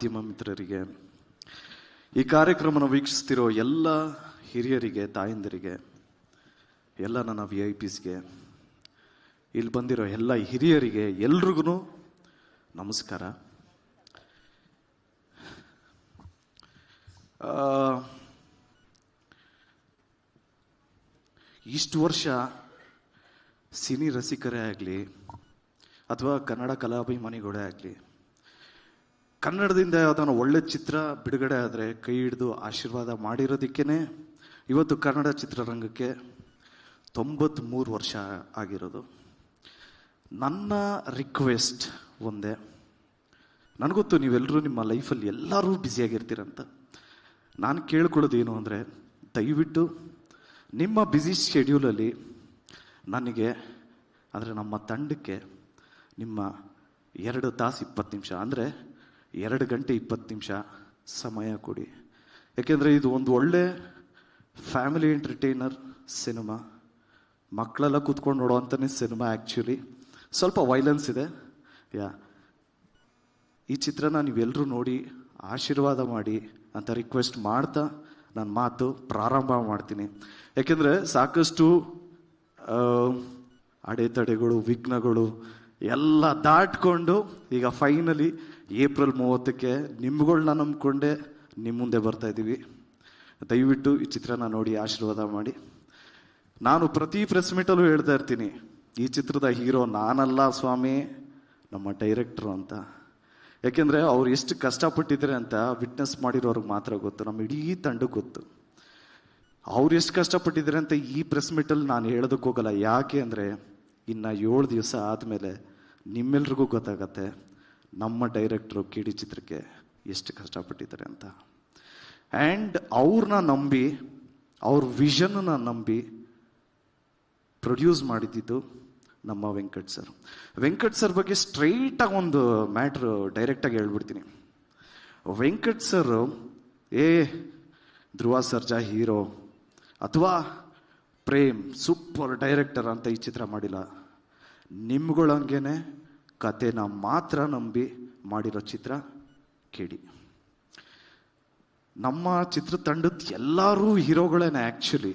ಮಾಧ್ಯಮ ಮಿತ್ರರಿಗೆ, ಈ ಕಾರ್ಯಕ್ರಮನ ವೀಕ್ಷಿಸ್ತಿರೋ ಎಲ್ಲ ಹಿರಿಯರಿಗೆ, ತಾಯಂದಿರಿಗೆ, ಎಲ್ಲ ನನ್ನ VIPsಗೆ, ಇಲ್ಲಿ ಬಂದಿರೋ ಎಲ್ಲ ಹಿರಿಯರಿಗೆ ಎಲ್ರಿಗೂ ನಮಸ್ಕಾರ. ಇಷ್ಟು ವರ್ಷ ಸಿನಿ ರಸಿಕರೇ ಆಗಲಿ ಅಥವಾ ಕನ್ನಡ ಕಲಾಭಿಮಾನಿಗಳೇ ಆಗಲಿ, ಕನ್ನಡದಿಂದ ಯಾವುದಾನ ಒಳ್ಳೆ ಚಿತ್ರ ಬಿಡುಗಡೆ ಆದರೆ ಕೈ ಹಿಡಿದು ಆಶೀರ್ವಾದ ಮಾಡಿರೋದಕ್ಕೇ ಇವತ್ತು ಕನ್ನಡ ಚಿತ್ರರಂಗಕ್ಕೆ 93 ವರ್ಷ ಆಗಿರೋದು. ನನ್ನ ರಿಕ್ವೆಸ್ಟ್ ಒಂದೇ, ನನಗೊತ್ತು ನೀವೆಲ್ಲರೂ ನಿಮ್ಮ ಲೈಫಲ್ಲಿ ಎಲ್ಲರೂ ಬ್ಯುಸಿಯಾಗಿರ್ತೀರಂತ. ನಾನು ಕೇಳ್ಕೊಳ್ಳೋದೇನು ಅಂದರೆ, ದಯವಿಟ್ಟು ನಿಮ್ಮ ಬ್ಯುಸಿ ಶೆಡ್ಯೂಲಲ್ಲಿ ನನಗೆ ಅಂದರೆ ನಮ್ಮ ತಂಡಕ್ಕೆ ನಿಮ್ಮ 2 ತಾಸು 20 ನಿಮಿಷ ಅಂದರೆ 2 ಗಂಟೆ 20 ನಿಮಿಷ ಸಮಯ ಕೊಡಿ. ಯಾಕೆಂದರೆ ಇದು ಒಂದು ಒಳ್ಳೆ ಫ್ಯಾಮಿಲಿ ಎಂಟರ್ಟೈನರ್ ಸಿನಿಮಾ, ಮಕ್ಕಳೆಲ್ಲ ಕೂತ್ಕೊಂಡು ನೋಡೋವಂಥನೇ ಸಿನಿಮಾ. ಆ್ಯಕ್ಚುಲಿ ಸ್ವಲ್ಪ ವೈಲೆನ್ಸ್ ಇದೆ. ಈ ಚಿತ್ರನ ನೀವೆಲ್ಲರೂ ನೋಡಿ ಆಶೀರ್ವಾದ ಮಾಡಿ ಅಂತ ರಿಕ್ವೆಸ್ಟ್ ಮಾಡ್ತಾ ನನ್ನ ಮಾತು ಪ್ರಾರಂಭ ಮಾಡ್ತೀನಿ. ಯಾಕೆಂದರೆ ಸಾಕಷ್ಟು ಅಡೆತಡೆಗಳು, ವಿಘ್ನಗಳು ಎಲ್ಲ ದಾಟ್ಕೊಂಡು ಈಗ ಫೈನಲಿ ಏಪ್ರಿಲ್ 30ಕ್ಕೆ ನಿಮ್ಗಳನ್ನ ನಂಬ್ಕೊಂಡೆ ನಿಮ್ಮ ಮುಂದೆ ಬರ್ತಾ ಇದ್ದೀವಿ. ದಯವಿಟ್ಟು ಈ ಚಿತ್ರನ ನೋಡಿ ಆಶೀರ್ವಾದ ಮಾಡಿ. ನಾನು ಪ್ರತಿ ಪ್ರೆಸ್ ಮೀಟಲ್ಲೂ ಹೇಳ್ತಾ ಇರ್ತೀನಿ, ಈ ಚಿತ್ರದ ಹೀರೋ ನಾನಲ್ಲ ಸ್ವಾಮಿ, ನಮ್ಮ ಡೈರೆಕ್ಟ್ರು ಅಂತ. ಯಾಕೆಂದರೆ ಅವ್ರು ಎಷ್ಟು ಕಷ್ಟಪಟ್ಟಿದ್ದಾರೆ ಅಂತ ವಿಟ್ನೆಸ್ ಮಾಡಿರೋರ್ಗೆ ಮಾತ್ರ ಗೊತ್ತು, ನಮ್ಮ ಇಡೀ ತಂಡಕ್ಕೆ ಗೊತ್ತು. ಅವ್ರು ಎಷ್ಟು ಕಷ್ಟಪಟ್ಟಿದ್ದಾರೆ ಅಂತ ಈ ಪ್ರೆಸ್ ಮೀಟಲ್ಲಿ ನಾನು ಹೇಳೋದಕ್ಕೆ ಹೋಗಲ್ಲ. ಯಾಕೆ ಅಂದರೆ ಇನ್ನು 7 ದಿವಸ ಆದಮೇಲೆ ನಿಮ್ಮೆಲ್ರಿಗೂ ಗೊತ್ತಾಗತ್ತೆ ನಮ್ಮ ಡೈರೆಕ್ಟ್ರು KD ಚಿತ್ರಕ್ಕೆ ಎಷ್ಟು ಕಷ್ಟಪಟ್ಟಿದ್ದಾರೆ ಅಂತ. ಆ್ಯಂಡ್ ಅವ್ರನ್ನ ನಂಬಿ, ಅವ್ರ ವಿಷನ್ನ ನಂಬಿ ಪ್ರೊಡ್ಯೂಸ್ ಮಾಡಿದ್ದು ನಮ್ಮ ವೆಂಕಟ್ ಸರ್. ವೆಂಕಟ್ ಸರ್ ಬಗ್ಗೆ ಸ್ಟ್ರೈಟಾಗಿ ಒಂದು ಮ್ಯಾಟ್ರು ಡೈರೆಕ್ಟಾಗಿ ಹೇಳ್ಬಿಡ್ತೀನಿ. ವೆಂಕಟ್ ಸರ್ ಧ್ರುವ ಸರ್ಜಾ ಹೀರೋ ಅಥವಾ ಪ್ರೇಮ್ ಸೂಪರ್ ಡೈರೆಕ್ಟರ್ ಅಂತ ಈ ಚಿತ್ರ ಮಾಡಿಲ್ಲ. ನಿಮ್ಗಳಂಗೆ ಕತೆನ ಮಾತ್ರ ನಂಬಿ ಮಾಡಿರೋ ಚಿತ್ರ KD. ನಮ್ಮ ಚಿತ್ರತಂಡದ ಎಲ್ಲರೂ ಹೀರೋಗಳೇನೆ. ಆ್ಯಕ್ಚುಲಿ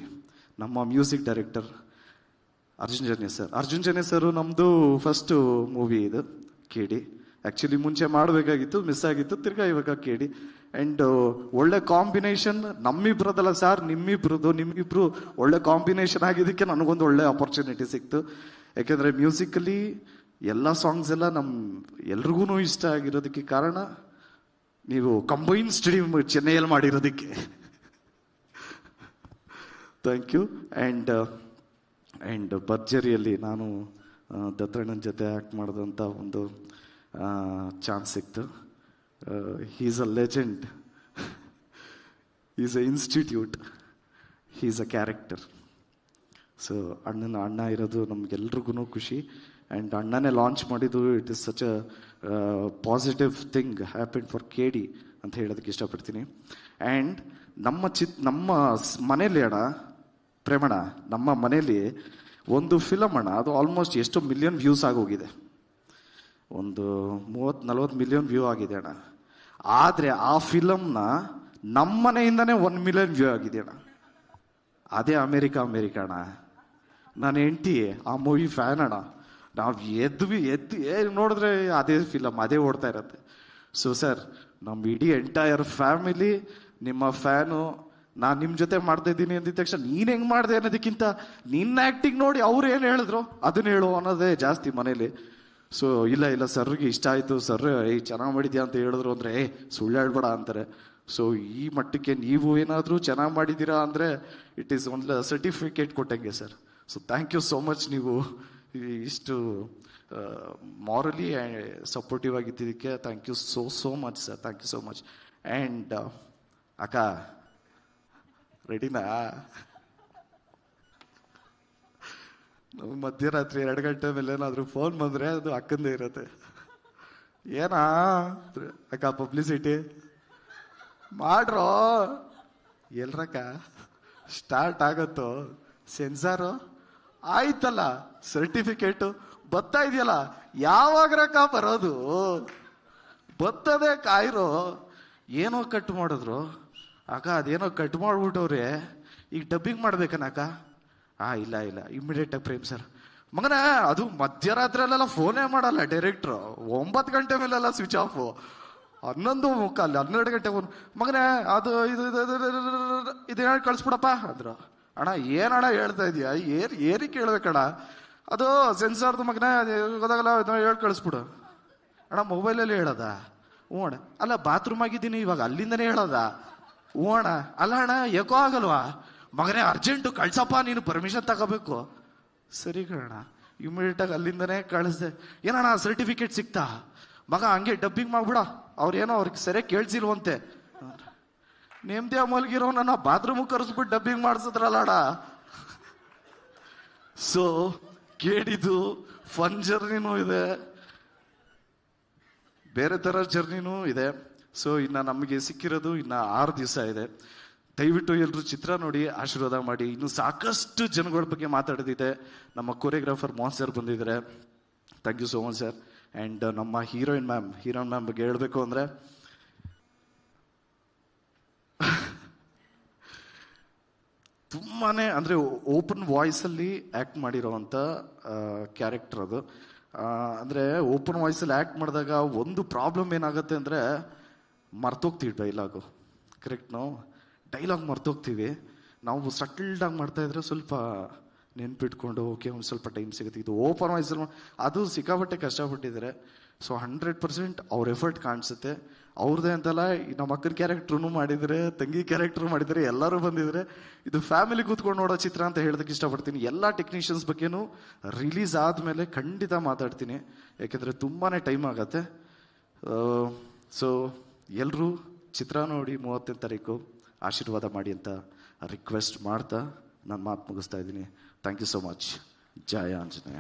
ನಮ್ಮ music director Arjun Janya sir ನಮ್ಮದು ಫಸ್ಟು ಮೂವಿ ಇದು KD. ಆ್ಯಕ್ಚುಲಿ ಮುಂಚೆ ಮಾಡಬೇಕಾಗಿತ್ತು, ಮಿಸ್ ಆಗಿತ್ತು, ತಿರ್ಗಾ ಇವಾಗ KD. ಆ್ಯಂಡ್ ಒಳ್ಳೆ ಕಾಂಬಿನೇಷನ್ ನಮ್ಮಿಬ್ರದಲ್ಲ ಸರ್, ನಿಮ್ಮಿಬ್ರು ಒಳ್ಳೆ ಕಾಂಬಿನೇಷನ್ ಆಗಿದ್ದಕ್ಕೆ ನನಗೊಂದು ಒಳ್ಳೆ ಆಪರ್ಚುನಿಟಿ ಸಿಕ್ತು. ಯಾಕೆಂದರೆ ಮ್ಯೂಸಿಕಲಿ ಎಲ್ಲ ಸಾಂಗ್ಸ್ ಎಲ್ಲ ಎಲ್ರಿಗೂ ಇಷ್ಟ ಆಗಿರೋದಕ್ಕೆ ಕಾರಣ ನೀವು ಕಂಬೈನ್ ಸ್ಟುಡಿಯೋ ಚೆನ್ನೈಯಲ್ಲಿ ಮಾಡಿರೋದಕ್ಕೆ. Thank you. ಆ್ಯಂಡ್ ಭರ್ಜರಿಯಲ್ಲಿ ನಾನು ದತ್ತಣ್ಣನ ಜೊತೆ ಆ್ಯಕ್ಟ್ ಮಾಡಿದಂಥ ಒಂದು ಚಾನ್ಸ್ ಸಿಕ್ತು. Is a legend, is a institute, is a character. So ಅಣ್ಣ ಇರೋದು ನಮಗೆಲ್ರಿಗೂ ಖುಷಿ. ಆ್ಯಂಡ್ ಅಣ್ಣನೇ ಲಾಂಚ್ ಮಾಡಿದ್ದು, it is such a positive thing happen for KD ಅಂತ ಹೇಳೋದಕ್ಕೆ ಇಷ್ಟಪಡ್ತೀನಿ. ಆ್ಯಂಡ್ ನಮ್ಮ ಮನೇಲಿ ಪ್ರೇಮಣ್ಣ, ನಮ್ಮ ಮನೇಲಿ ಒಂದು ಫಿಲಮ್ ಅದು ಆಲ್ಮೋಸ್ಟ್ ಎಷ್ಟು ಮಿಲಿಯನ್ ವ್ಯೂಸ್ ಆಗೋಗಿದೆ, ಒಂದು 30-40 ಮಿಲಿಯನ್ ವ್ಯೂ ಆಗಿದೆ ಅಣ್ಣ. ಆದರೆ ಆ ಫಿಲಮ್ನ ನಮ್ಮ ಮನೆಯಿಂದನೇ 1 ಮಿಲಿಯನ್ ವ್ಯೂ ಆಗಿದೆ ಅಣ್ಣ. ಅದೇ ಅಮೇರಿಕಾ ಅಣ್ಣ. ನನ್ನ ಹೆಂಡತಿ ಆ ಮೂವಿ ಫ್ಯಾನ್ ಅಣ್ಣ. ನಾವು ಎದ್ದು ನೋಡಿದ್ರೆ ಅದೇ ಫಿಲಮ್ ಅದೇ ಓಡ್ತಾ ಇರತ್ತೆ. ಸೊ ಸರ್, ನಮ್ಮ ಇಡೀ ಎಂಟೈರ್ ಫ್ಯಾಮಿಲಿ ನಿಮ್ಮ ಫ್ಯಾನು. ನಾನು ನಿಮ್ಮ ಜೊತೆ ಮಾಡ್ತಾ ಇದ್ದೀನಿ ಅಂದಿದ ತಕ್ಷಣ ನೀನು ಹೆಂಗೆ ಮಾಡಿದೆ ಅನ್ನೋದಕ್ಕಿಂತ ನಿನ್ನ ಆ್ಯಕ್ಟಿಂಗ್ ನೋಡಿ ಅವ್ರು ಏನು ಹೇಳಿದ್ರು ಅದನ್ನ ಹೇಳು ಅನ್ನೋದೇ ಜಾಸ್ತಿ ಮನೇಲಿ. ಸೊ ಇಲ್ಲ ಸರ್ಗೆ ಇಷ್ಟ ಆಯಿತು, ಸರ್ ಚೆನ್ನಾಗಿ ಮಾಡಿದ್ಯಾ ಅಂತ ಹೇಳಿದ್ರು ಅಂದರೆ ಸುಳ್ಳು ಹೇಳ್ಬೇಡ ಅಂತಾರೆ. ಸೊ ಈ ಮಟ್ಟಕ್ಕೆ ನೀವು ಏನಾದರೂ ಚೆನ್ನಾಗಿ ಮಾಡಿದ್ದೀರಾ ಅಂದರೆ ಇಟ್ ಈಸ್ ಒಂದು ಸರ್ಟಿಫಿಕೇಟ್ ಕೊಟ್ಟಂಗೆ sir. So thank you so much. ನೀವು ಇಷ್ಟು ಮಾರಲಿ ಸಪೋರ್ಟಿವ್ ಆಗಿದ್ದಕ್ಕೆ thank you so much sir. Thank you so much. And ಅಕ್ಕ ರೆಡಿನಾ? ಮಧ್ಯರಾತ್ರಿ 2 ಗಂಟೆ ಮೇಲೆ ಏನಾದರೂ ಫೋನ್ ಬಂದರೆ ಅದು ಅಕ್ಕಂದೇ ಇರುತ್ತೆ. ಏನಾ ಅಕ್ಕ ಪಬ್ಲಿಸಿಟಿ ಮಾಡ್ರೋ, ಎಲ್ರಕ್ಕ ಸ್ಟಾರ್ಟ್ ಆಗತ್ತೋ ಸೆನ್ಸಾರು ಆಯ್ತಲ್ಲ, ಸರ್ಟಿಫಿಕೇಟು ಬರ್ತಾ ಇದೆಯಲ್ಲ, ಯಾವಾಗ್ರಕ್ಕ ಬರೋದು? ಬರ್ತದೆ ಕಾಯಿರೋ. ಏನೋ ಕಟ್ ಮಾಡಿದ್ರು ಅಕ್ಕ, ಅದೇನೋ ಕಟ್ ಮಾಡ್ಬಿಟ್ಟವ್ರೆ, ಈಗ ಡಬ್ಬಿಂಗ್ ಮಾಡ್ಬೇಕನಕ್ಕ. ಇಲ್ಲ ಇಮ್ಮಿಡಿಯೇಟಾಗಿ ಪ್ರೇಮ್ ಸರ್ ಮಗನ, ಅದು ಮಧ್ಯರಾತ್ರಿಯಲ್ಲೆಲ್ಲ ಫೋನೇ ಮಾಡಲ್ಲ ಡೈರೆಕ್ಟ್ರು, 9 ಗಂಟೆ ಮೇಲೆಲ್ಲ ಸ್ವಿಚ್ ಆಫು. 11:15 12 ಗಂಟೆ ಫೋನ್, ಮಗನೇ ಅದು ಇದು ಹೇಳಿ ಕಳಿಸ್ಬಿಡಪ್ಪ ಅಂದ್ರು. ಅಣ್ಣ ಏನಣ್ಣ ಹೇಳ್ತಾ ಇದೀಯ, ಏರಿ ಕೇಳ್ಬೇಕಣ್ಣ, ಅದು ಸೆನ್ಸಾರ್ದು ಮಗನೇ ಗೊತ್ತಾಗಲ್ಲ, ಹೇಳಿ ಕಳಿಸ್ಬಿಡು. ಅಣ್ಣ ಮೊಬೈಲಲ್ಲಿ ಹೇಳೋದ? ಹ್ಞೂ ಅಣ್ಣ. ಅಲ್ಲ ಬಾತ್ರೂಮ್ ಆಗಿದ್ದೀನಿ ಇವಾಗ, ಅಲ್ಲಿಂದನೇ ಹೇಳೋದ? ಹ್ಞೂ ಅಣ್ಣ. ಅಲ್ಲ ಅಣ್ಣ ಏಕೋ ಆಗಲ್ವಾ? ಮಗನೇ ಅರ್ಜೆಂಟು ಕಳ್ಸಪ್ಪ, ನೀನು ಪರ್ಮಿಷನ್ ತಗೋಬೇಕು. ಸರಿ ಕಣ, ಇಮಿಡಿಯೇಟಾಗಿ ಅಲ್ಲಿಂದನೇ ಕಳಿಸ್ದೆ. ಏನಣ್ಣ ಸರ್ಟಿಫಿಕೇಟ್ ಸಿಕ್ತಾ? ಮಗ ಹಂಗೆ ಡಬ್ಬಿಂಗ್ ಮಾಡ್ಬಿಡ, ಅವ್ರೇನೋ ಅವ್ರಿಗೆ ಸರಿಯಾಗಿ ಕೇಳಿಸಿಲ್ವಂತೆ. ನೇಮ್ದೇ ಮಲ್ಗಿರೋ ನನ್ನ ಬಾತ್ರೂಮಿಗೆ ಕರೆಸ್ಬಿಟ್ಟು ಡಬ್ಬಿಂಗ್ ಮಾಡಿಸಿದ್ರಲ್ಲ ಅಣ್ಣ. ಸೊ ಕೇಳಿದ್ದು ಫನ್ ಜರ್ನಿನೂ ಇದೆ, ಬೇರೆ ಥರ ಜರ್ನಿನೂ ಇದೆ. ಸೊ ಇನ್ನು ನಮಗೆ ಸಿಕ್ಕಿರೋದು ಇನ್ನು 6 ದಿವಸ ಇದೆ. ದಯವಿಟ್ಟು ಎಲ್ಲರೂ ಚಿತ್ರ ನೋಡಿ ಆಶೀರ್ವಾದ ಮಾಡಿ. ಇನ್ನು ಸಾಕಷ್ಟು ಜನಗಳ ಬಗ್ಗೆ ಮಾತಾಡೋದಿದೆ. ನಮ್ಮ ಕೊರಿಯೋಗ್ರಾಫರ್ ಮೋಹನ್ ಸರ್ ಬಂದಿದ್ದಾರೆ, thank you so much sir. And ನಮ್ಮ ಹೀರೋಯಿನ್ ಮ್ಯಾಮ್ ಬಗ್ಗೆ ಹೇಳಬೇಕು ಅಂದರೆ, ತುಂಬಾ ಅಂದರೆ ಓಪನ್ ವಾಯ್ಸಲ್ಲಿ ಆ್ಯಕ್ಟ್ ಮಾಡಿರೋವಂಥ ಕ್ಯಾರೆಕ್ಟರ್ ಅದು. ಅಂದರೆ ಓಪನ್ ವಾಯ್ಸಲ್ಲಿ ಆ್ಯಕ್ಟ್ ಮಾಡಿದಾಗ ಒಂದು ಪ್ರಾಬ್ಲಮ್ ಏನಾಗುತ್ತೆ ಅಂದರೆ, ಮರ್ತೋಗ್ತೀವಿ ಡೈಲಾಗು. ಕರೆಕ್ಟ್ನೋ? ಡೈಲಾಗ್ ಮರ್ತೋಗ್ತೀವಿ. ನಾವು ಸಟಲ್ಡಾಗಿ ಮಾಡ್ತಾಯಿದ್ರೆ ಸ್ವಲ್ಪ ನೆನ್ಪಿಟ್ಕೊಂಡು ಓಕೆ ಒಂದು ಸ್ವಲ್ಪ ಟೈಮ್ ಸಿಗುತ್ತೆ. ಇದು ಓಪನ್ ವಾಯ್ಸಲ್ಲಿ ಅದು ಸಿಕ್ಕಾಪಟ್ಟೆ ಕಷ್ಟಪಟ್ಟಿದ್ದಾರೆ. ಸೊ 100% ಅವ್ರ ಎಫರ್ಟ್ ಕಾಣಿಸುತ್ತೆ. ಅವ್ರದ್ದೇ ಅಂತಲ್ಲ, ನಮ್ಮ ಅಕ್ಕನ ಕ್ಯಾರೆಕ್ಟ್ರೂ ಮಾಡಿದರೆ, ತಂಗಿ ಕ್ಯಾರೆಕ್ಟ್ರು ಮಾಡಿದರೆ, ಎಲ್ಲರೂ ಬಂದಿದ್ದಾರೆ. ಇದು ಫ್ಯಾಮಿಲಿ ಕೂತ್ಕೊಂಡು ನೋಡೋ ಚಿತ್ರ ಅಂತ ಹೇಳೋದಕ್ಕೆ ಇಷ್ಟಪಡ್ತೀನಿ. ಎಲ್ಲ ಟೆಕ್ನಿಷಿಯನ್ಸ್ ಬಗ್ಗೆನೂ ರಿಲೀಸ್ ಆದಮೇಲೆ ಖಂಡಿತ ಮಾತಾಡ್ತೀನಿ, ಯಾಕೆಂದರೆ ತುಂಬಾ ಟೈಮ್ ಆಗುತ್ತೆ. ಸೊ ಎಲ್ಲರೂ ಚಿತ್ರ ನೋಡಿ 30ನೇ ತಾರೀಕು ಆಶೀರ್ವಾದ ಮಾಡಿ ಅಂತ ರಿಕ್ವೆಸ್ಟ್ ಮಾಡ್ತಾ ನಾನು ಮಾತು ಮುಗಿಸ್ತಾ ಇದ್ದೀನಿ. Thank you so much. ಜಯ ಆಂಜನೇಯ.